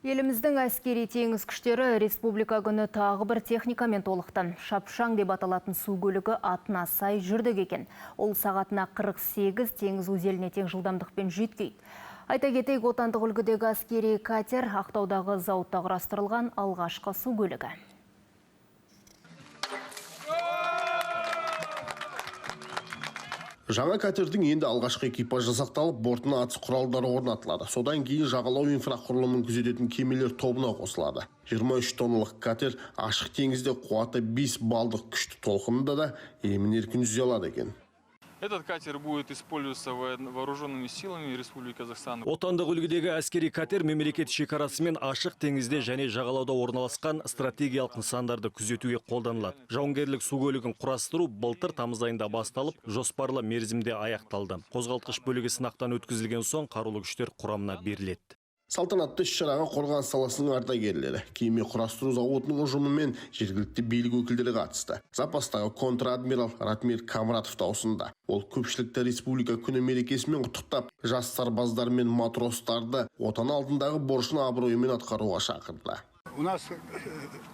Еліміздің әскери теңіз күштері республика күні тағы бір техникамен толықты. Шапшаң деп аталатын су көлігі атына сай жүрдік екен. Ол сағатына 48 теңіз өзеліне тең жылдамдықпен жүйткейді. Айта кетейік, отандық үлгідегі әскери катер Ақтаудағы зауытта құрастырылған алғашқы су көлігі. Жаңа катердің енді алғашқы экипаж жасақталып, бортына атыс құралдары орнатылады. Содан кейін жағалау инфрақұрылымын күзететін кемелер тобына қосылады. 23 тонналық катер ашық теңізде қуаты 5 балдық күшті толқынында да емін-еркін жүзе алады екен. Этот катер будет использоваться вооруженными силами Республики Казахстан. Отандық үлгідегі әскери катер мемлекет шекарасымен ашық теңізде және жағалауда орналасқан стратегиялық нысандарды күзетуге қолданылады. Жауынгерлік су көлігін құрастыру былтыр тамыз айында басталып, жоспарлы мерзімде аяқталды. Қозғалтқыш бөлігі сынақтан өткізілген соң қарулы күштер құрамына беріледі. Салтанатты іс-шараға қорғаныс саласының ардагерлері, кеме құрастыру зауытының ұжымы мен жергілікті билік өкілдері қатысты. Запастағы контр-адмирал Ратмир Камратов та осында. Ол көпшілікті республика күні мерекесімен құттықтап, жас сарбаздар мен матростарды отан алдындағы борышын абыроймен атқаруға шақырды. У нас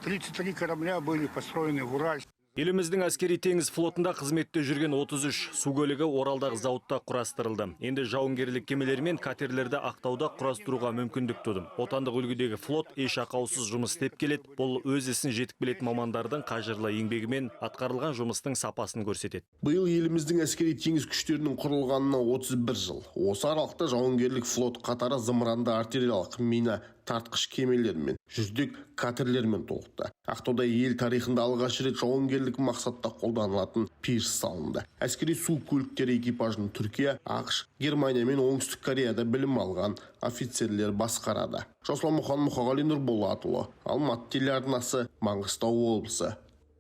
33 корабля были построены в Уральске. Еліміздің әскери теңіз флотында қызметте жүрген 33 су көлігі Оралдағы зауытта құрастырылды. Енді жауынгерлік кемелер мен катерлерді Ақтауда құрастыруға мүмкіндік туды. Отандық үлгідегі флот еш ақаусыз жұмыс істеп келеді. Бұл өз ісін жетік білетін мамандардың қажырлы еңбегімен атқарылған жұмыстың сапасын көрсетеді. Биыл еліміздің әскери теңіз күштерінің құрылғанына 31 жыл. Осы аралықта жауынгерлік флот қатары зымыранды артиллериялық мина тартқыш кемелермен, жүздік катерлермен толықты. Ақтауда ел тарихында алғаш рет жауынгерлік мақсатта қолданылатын пирс салынды. Әскери су көліктері экипажын Түркия, ақш, Германия мен Оңтүстік Кореяда білім алған офицерлер басқарады. Жасұлан Мұқан, Мұқағали Нұрболатұлы, Алматы телеарнасы, Маңғыстау облысы.